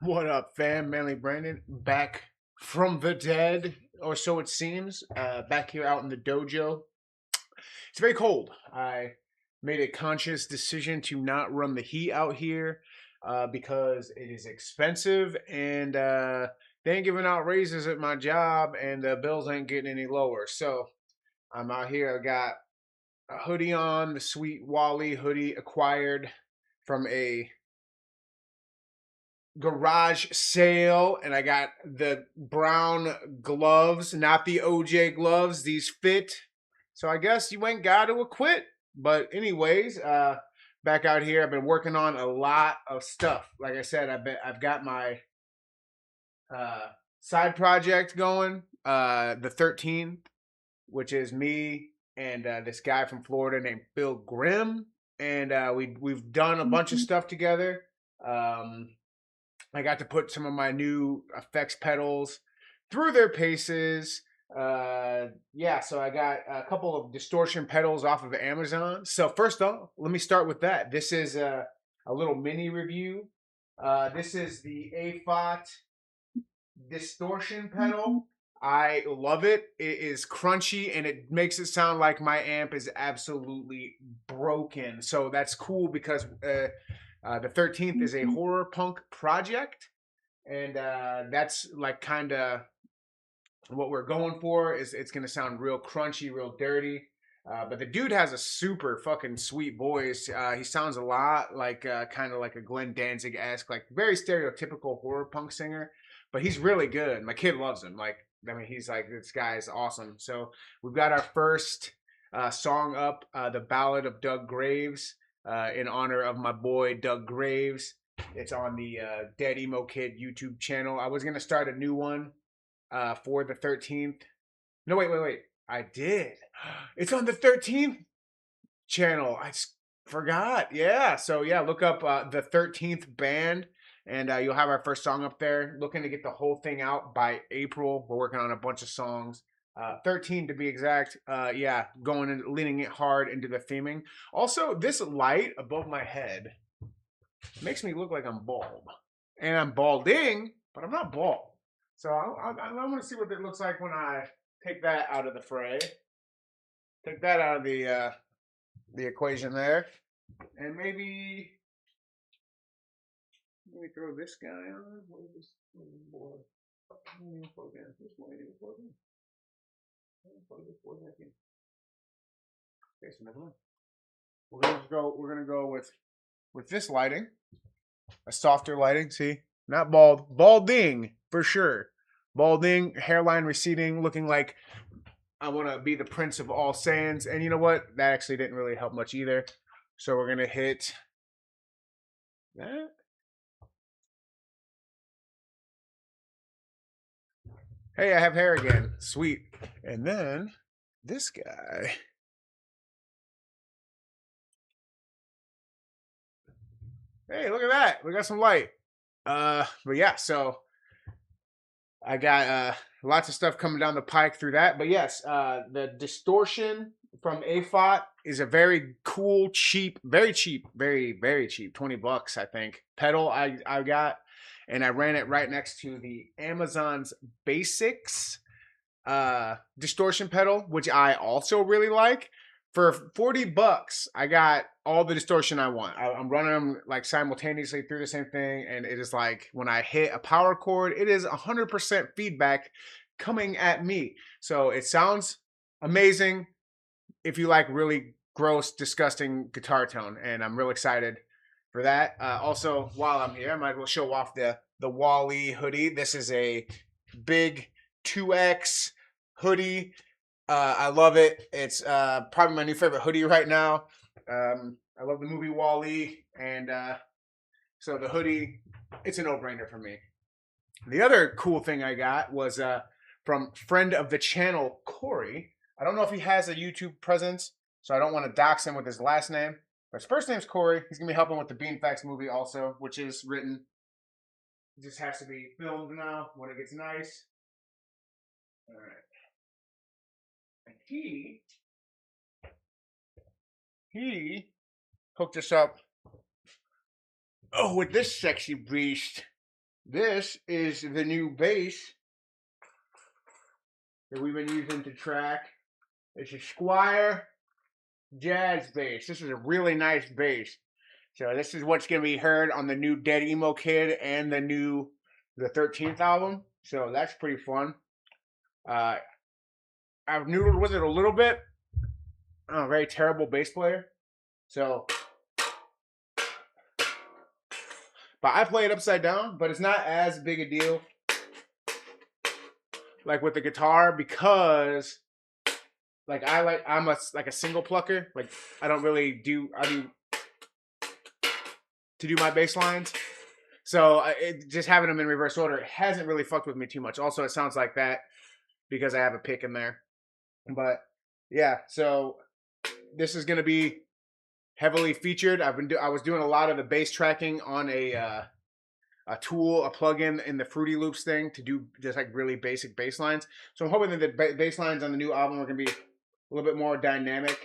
What up, fam? Manly Brandon back from the dead, or so it seems. Back here out in the dojo. It's very cold. I made a conscious decision to not run the heat out here because it is expensive and they ain't giving out raises at my job and the bills ain't getting any lower. So I'm out here. I got a hoodie on, the sweet Wally hoodie acquired from a garage sale, and I got the brown gloves, not the OJ gloves. These fit. So I guess you ain't got to acquit. But anyways, back out here, I've been working on a lot of stuff. Like I said, I've got my uh, side project going, the 13th, which is me and this guy from Florida named Phil Grimm, and we've done a bunch of stuff together. Um, I got to put some of my new effects pedals through their paces. Yeah, so I got a couple of distortion pedals off of Amazon. So first off, let me start with that. This is a little mini review. This is the AFOT distortion pedal. I love it. It is crunchy and it makes it sound like my amp is absolutely broken. So that's cool because the 13th is a horror punk project, and that's like kind of what we're going for. Is it's gonna sound real crunchy, real dirty. But the dude has a super fucking sweet voice. He sounds a lot like kind of like a Glenn Danzig esque, like very stereotypical horror punk singer. But he's really good. My kid loves him. Like I mean, he's like this guy is awesome. So we've got our first song up, the Ballad of Doug Graves, in honor of my boy Doug Graves. It's on the Dead Emo Kid YouTube channel. I was gonna start a new one for the 13th. No, wait. I did. It's on the 13th channel. Forgot. Yeah. So yeah, look up the 13th band, and you'll have our first song up there. Looking to get the whole thing out by April. We're working on a bunch of songs. 13 to be exact. Yeah, going and leaning it hard into the theming. Also, this light above my head makes me look like I'm bald, and I'm balding, but I'm not bald. So I want to see what it looks like when I take that out of the fray. Take that out of the equation there, and maybe throw this guy on. What is this boy? Okay, so never mind. We're gonna go with this lighting, a softer lighting. See, not balding for sure. Balding, hairline receding, looking like I want to be the prince of all Saiyans. And you know what? That actually didn't really help much either. So we're gonna hit that. Hey, I have hair again. Sweet. And then this guy. Hey, look at that. We got some light. But yeah, so I got lots of stuff coming down the pike through that. But yes, the distortion from AFOT is a very cool, cheap, very cheap, very cheap, $20, I think. Pedal I got, and I ran it right next to the Amazon's Basics distortion pedal, which I also really like. For $40, I got all the distortion I want. I'm running them like simultaneously through the same thing, and it is like when I hit a power chord, it is 100% feedback coming at me. So it sounds amazing if you like really gross, disgusting guitar tone, and I'm real excited for that. Also, while I'm here, I might as well show off the Wally hoodie. This is a big 2X hoodie. I love it. It's probably my new favorite hoodie right now. I love the movie Wall-E, and so the hoodie, it's a no-brainer for me. The other cool thing I got was from friend of the channel, Corey. I don't know if he has a YouTube presence, so I don't want to dox him with his last name. But his first name's Corey. He's going to be helping with the Bean Facts movie also, which is written. It just has to be filmed now when it gets nice. All right. And he hooked us up, oh, with this sexy beast. This is the new bass that we've been using to track. It's a Squire Jazz bass. This is a really nice bass. So this is what's gonna be heard on the new Dead Emo Kid and the 13th album. So that's pretty fun. Uh, I've noodled with it a little bit. I'm a very terrible bass player. So, but I play it upside down, but it's not as big a deal like with the guitar because I'm a single plucker. Like I don't really do to do my bass lines. So just having them in reverse order hasn't really fucked with me too much. Also, it sounds like that because I have a pick in there. But yeah, so this is gonna be heavily featured. I was doing a lot of the bass tracking on a tool, a plugin in the Fruity Loops thing to do just like really basic bass lines. So I'm hoping that the bass lines on the new album are gonna be a little bit more dynamic.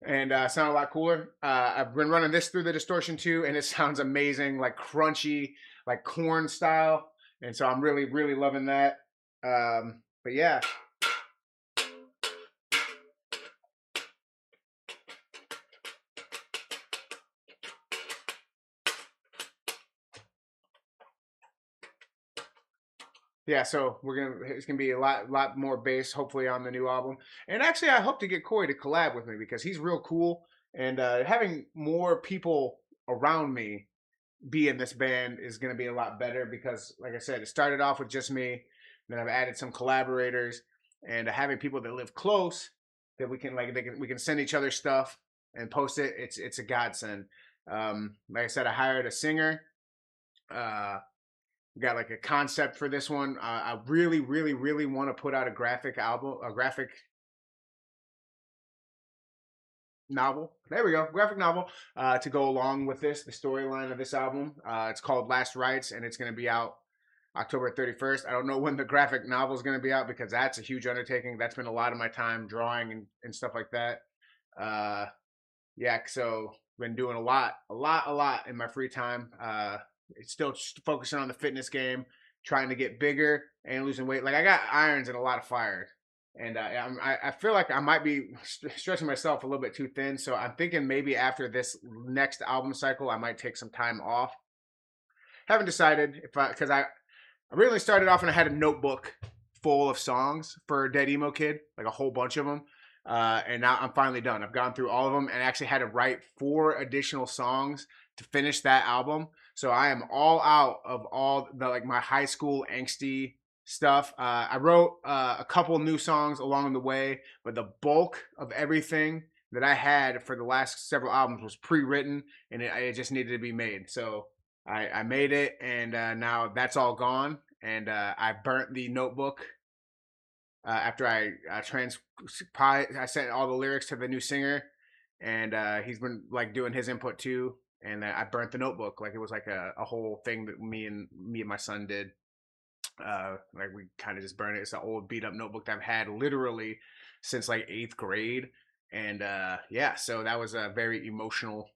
And sound a lot cooler. I've been running this through the distortion too, and it sounds amazing, like crunchy, like corn style. And so I'm really, really loving that. But yeah. Yeah, so it's gonna be a lot more bass hopefully on the new album. And actually I hope to get Corey to collab with me because he's real cool. And having more people around me be in this band is gonna be a lot better because like I said, it started off with just me, then I've added some collaborators and having people that live close that we can send each other stuff and post it. It's a godsend. Like I said, I hired a singer. Uh got like a concept for this one. I really, really, really want to put out a graphic novel. There we go, graphic novel to go along with this, the storyline of this album. It's called Last Rites, and it's going to be out October 31st. I don't know when the graphic novel is going to be out because that's a huge undertaking. That's been a lot of my time drawing and stuff like that. Yeah, so been doing a lot in my free time. It's still focusing on the fitness game, trying to get bigger and losing weight. Like I got irons and a lot of fire, and I feel like I might be stretching myself a little bit too thin. So I'm thinking maybe after this next album cycle, I might take some time off. Haven't decided if because I originally started off and I had a notebook full of songs for Dead Emo Kid, like a whole bunch of them. And now I'm finally done. I've gone through all of them and actually had to write 4 additional songs to finish that album. So I am all out of all the like my high school angsty stuff. I wrote a couple new songs along the way, but the bulk of everything that I had for the last several albums was pre-written, and it just needed to be made. So I made it, and now that's all gone. And I burnt the notebook after I sent all the lyrics to the new singer, and he's been like doing his input too. And I burnt the notebook like it was like a whole thing that me and my son did. Like we kind of just burned it. It's an old beat up notebook that I've had literally since like 8th grade, and yeah, so that was a very emotional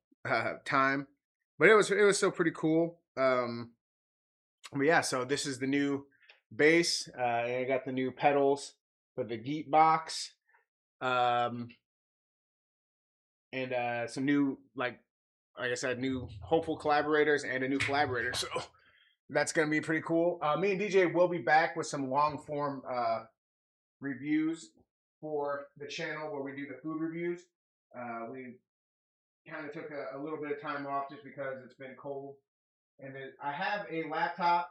time, but it was still pretty cool. But yeah, so this is the new bass. And I got the new pedals for the Geet box, and some new like I said, new hopeful collaborators and a new collaborator. So that's gonna be pretty cool. Me and DJ will be back with some long form reviews for the channel where we do the food reviews. We kind of took a little bit of time off just because it's been cold, and then I have a laptop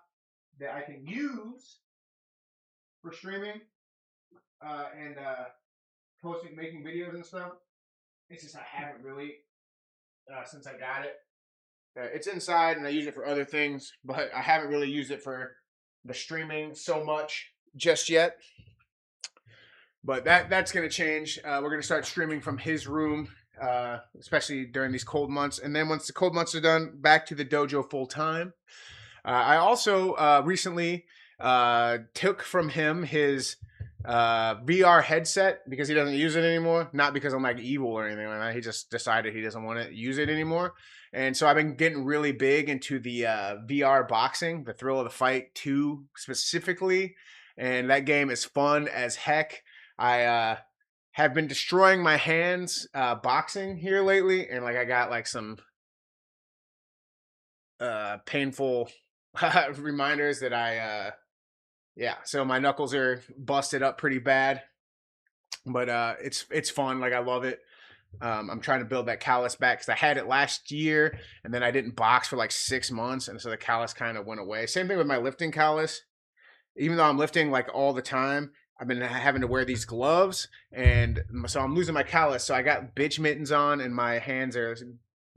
that I can use for streaming and posting, making videos and stuff. It's just I haven't really since I got it. It's inside and I use it for other things, but I haven't really used it for the streaming so much just yet. But that's going to change. We're going to start streaming from his room, especially during these cold months. And then once the cold months are done, back to the dojo full time. I also recently took from him his VR headset because he doesn't use it anymore. Not because I'm like evil or anything like that. He just decided he doesn't want to use it anymore. And so I've been getting really big into the VR boxing, the Thrill of the Fight 2 specifically. And that game is fun as heck. I have been destroying my hands boxing here lately. And like I got like some painful reminders that yeah, so my knuckles are busted up pretty bad, but it's fun. Like I love it. I'm trying to build that callus back because I had it last year, and then I didn't box for like 6 months, and so the callus kind of went away. Same thing with my lifting callus. Even though I'm lifting like all the time, I've been having to wear these gloves, and so I'm losing my callus. So I got bitch mittens on, and my hands are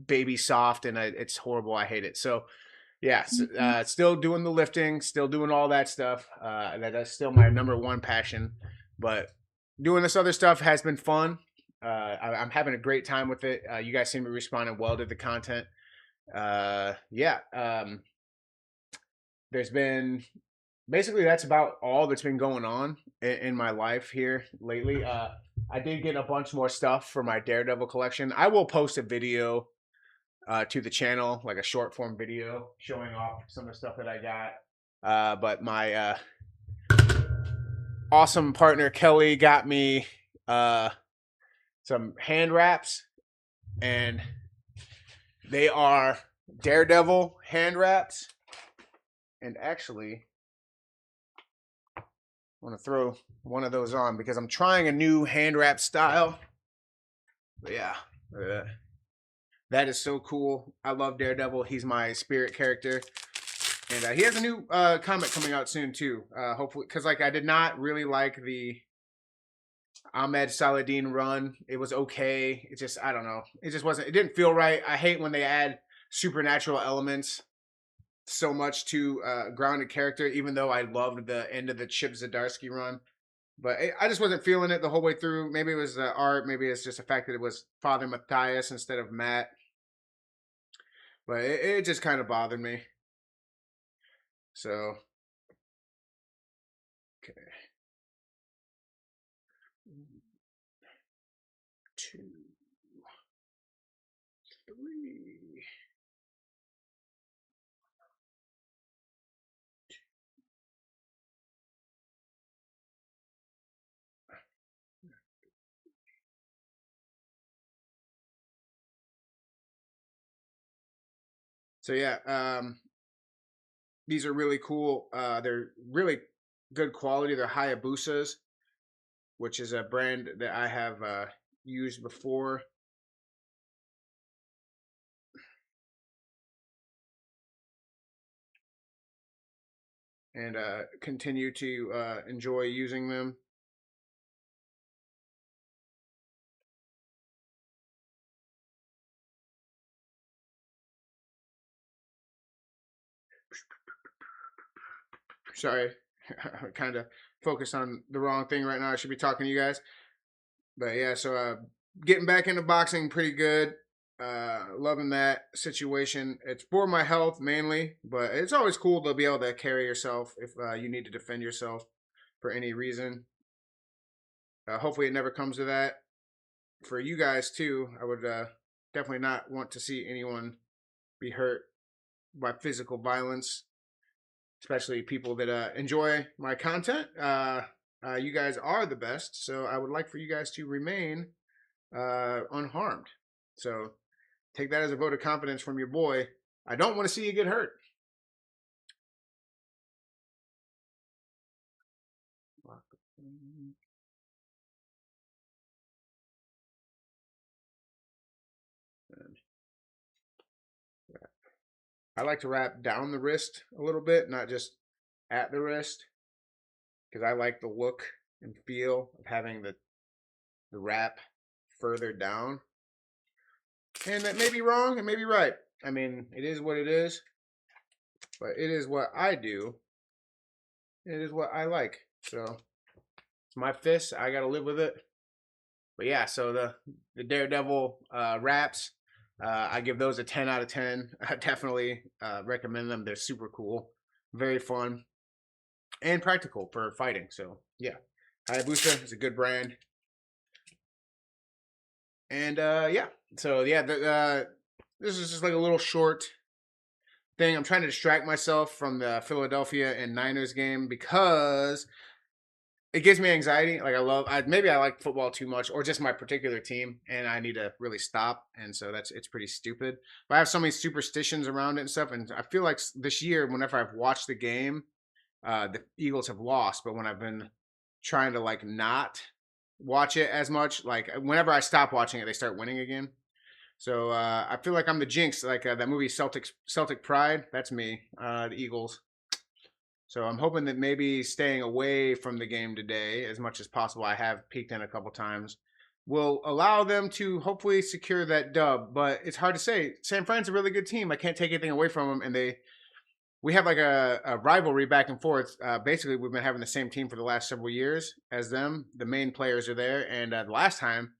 baby soft, and it's horrible. I hate it. So yeah, still doing the lifting, still doing all that stuff. That's still my number one passion. But doing this other stuff has been fun. I'm having a great time with it. You guys seem to be responding well to the content. Yeah, there's been basically that's about all that's been going on in my life here lately. I did get a bunch more stuff for my Daredevil collection. I will post a video to the channel, like a short form video showing off some of the stuff that I got. But my awesome partner Kelly got me some hand wraps, and they are Daredevil hand wraps. And actually, I want to throw one of those on because I'm trying a new hand wrap style. But yeah, that is so cool. I love Daredevil. He's my spirit character. And he has a new comic coming out soon too. Hopefully, because like I did not really like the Ahmed Saladin run. It was okay. It just I don't know. It just wasn't. It didn't feel right. I hate when they add supernatural elements so much to grounded character. Even though I loved the end of the Chip Zdarsky run, but I just wasn't feeling it the whole way through. Maybe it was the art. Maybe it's just the fact that it was Father Matthias instead of Matt. But it just kind of bothered me. So, okay. 2, 3. So yeah, these are really cool. They're really good quality. They're Hayabusas, which is a brand that I have used before. And continue to enjoy using them. Sorry, I kind of focused on the wrong thing right now. I should be talking to you guys. But yeah, so getting back into boxing pretty good. Loving that situation. It's for my health mainly, but it's always cool to be able to carry yourself if you need to defend yourself for any reason. Hopefully, it never comes to that. For you guys too, I would definitely not want to see anyone be hurt by physical violence, especially people that enjoy my content. You guys are the best, so I would like for you guys to remain unharmed. So take that as a vote of confidence from your boy. I don't want to see you get hurt. I like to wrap down the wrist a little bit, not just at the wrist, because I like the look and feel of having the wrap further down. And that may be wrong, it may be right. I mean, it is what it is, but it is what I do. It is what I like. So it's my fist. I gotta live with it. But yeah, so the Daredevil wraps, I give those a 10 out of 10. I definitely recommend them. They're super cool, very fun, and practical for fighting. So yeah, Hayabusa is a good brand. And yeah, so yeah, this is just like a little short thing. I'm trying to distract myself from the Philadelphia and Niners game because it gives me anxiety. Like maybe I like football too much, or just my particular team, and I need to really stop. And so it's pretty stupid. But I have so many superstitions around it and stuff, and I feel like this year, whenever I've watched the game, the Eagles have lost. But when I've been trying to like not watch it as much, like whenever I stop watching it, they start winning again. So I feel like I'm the jinx, like that movie Celtic Pride. That's me, the Eagles. So I'm hoping that maybe staying away from the game today as much as possible, I have peeked in a couple times, will allow them to hopefully secure that dub. But it's hard to say. San Fran's a really good team. I can't take anything away from them, and we have like a rivalry back and forth. Basically, we've been having the same team for the last several years as them. The main players are there, and the last time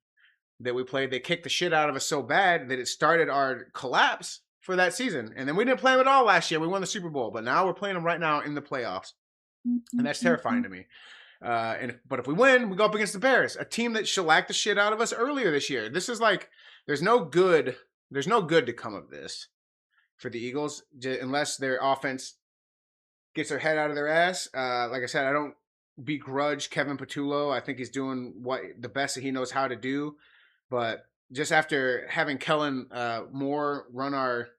that we played, they kicked the shit out of us so bad that it started our collapse for that season. And then we didn't play them at all last year. We won the Super Bowl, but now we're playing them right now in the playoffs. And that's terrifying to me. But if we win, we go up against the Bears, a team that shellacked the shit out of us earlier this year. This is like, there's no good to come of this for the Eagles, unless their offense gets their head out of their ass. Like I said, I don't begrudge Kevin Patullo. I think he's doing the best that he knows how to do. But just after having Kellen Moore run our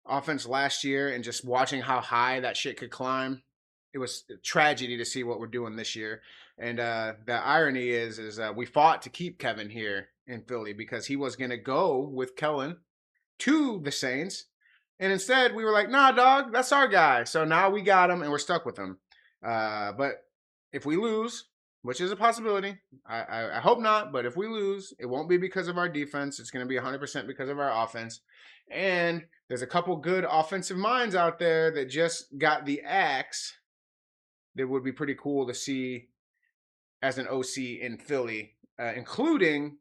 offense last year and just watching how high that shit could climb, it was a tragedy to see what we're doing this year. And the irony is we fought to keep Kevin here in Philly because he was going to go with Kellen to the Saints. And instead, we were like, nah, dog, that's our guy. So now we got him and we're stuck with him. But if we lose, which is a possibility, I hope not, but if we lose, it won't be because of our defense. It's going to be 100% because of our offense. And there's a couple good offensive minds out there that just got the axe that would be pretty cool to see as an OC in Philly, including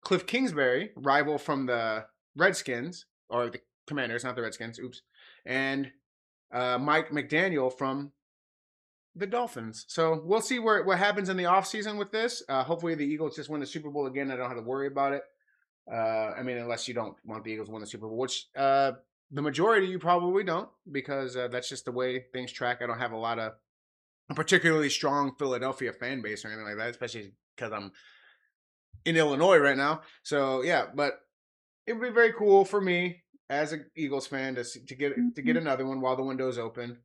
Cliff Kingsbury, rival from the Redskins, or the Commanders, not the Redskins, oops, and Mike McDaniel from the Dolphins. So we'll see what happens in the offseason with this. Hopefully the Eagles just win the Super Bowl again. I don't have to worry about it. I mean, unless you don't want the Eagles to win the Super Bowl, which the majority of you probably don't, because that's just the way things track. I don't have a particularly strong Philadelphia fan base or anything like that, especially because I'm in Illinois right now. So yeah, but it would be very cool for me as an Eagles fan to get another one while the window's open.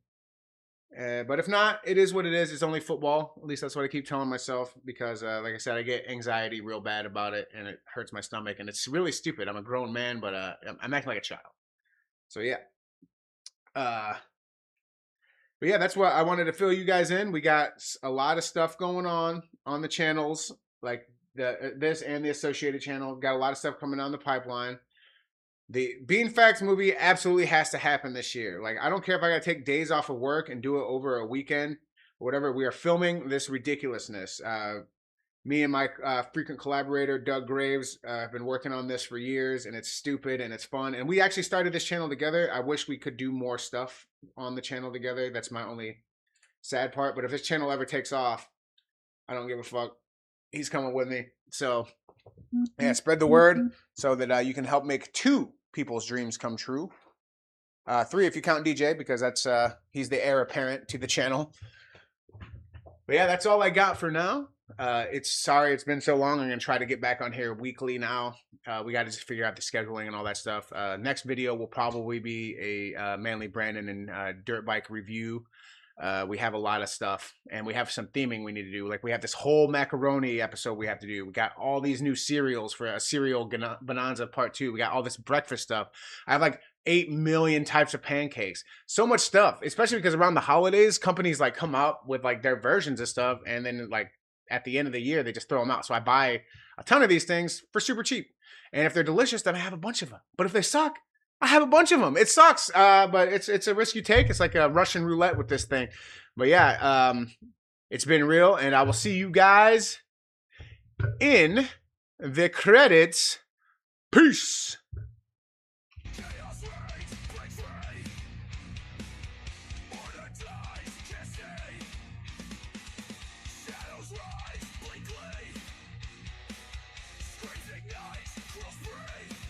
But if not, it is what it is. It's only football. At least that's what I keep telling myself because, like I said, I get anxiety real bad about it, and it hurts my stomach, and it's really stupid. I'm a grown man, but I'm acting like a child. So yeah. But yeah, that's what I wanted to fill you guys in. We got a lot of stuff going on the channels, like this and the associated channel. Got a lot of stuff coming down the pipeline. The Bean Facts movie absolutely has to happen this year. Like, I don't care if I got to take days off of work and do it over a weekend or whatever. We are filming this ridiculousness. Me and my frequent collaborator, Doug Graves, have been working on this for years, and it's stupid and it's fun. And we actually started this channel together. I wish we could do more stuff on the channel together. That's my only sad part. But if this channel ever takes off, I don't give a fuck. He's coming with me. So, yeah, spread the word so that you can help make 2 people's dreams come true. 3 if you count DJ, because that's he's the heir apparent to the channel. But yeah, that's all I got for now. It's been so long. I'm gonna try to get back on here weekly now. We got to just figure out the scheduling and all that stuff. Next video will probably be a Manly Brandon and dirt bike review. We have a lot of stuff, and we have some theming we need to do. Like, we have this whole macaroni episode we have to do. We got all these new cereals for a cereal bonanza part 2. We got all this breakfast stuff. I have like 8 million types of pancakes. So much stuff, especially because around the holidays, companies like come out with like their versions of stuff, and then like at the end of the year, they just throw them out. So I buy a ton of these things for super cheap. And if they're delicious, then I have a bunch of them. But if they suck, I have a bunch of them. It sucks, but it's a risk you take. It's like a Russian roulette with this thing. But yeah, it's been real, and I will see you guys in the credits. Peace. Rise. night will free.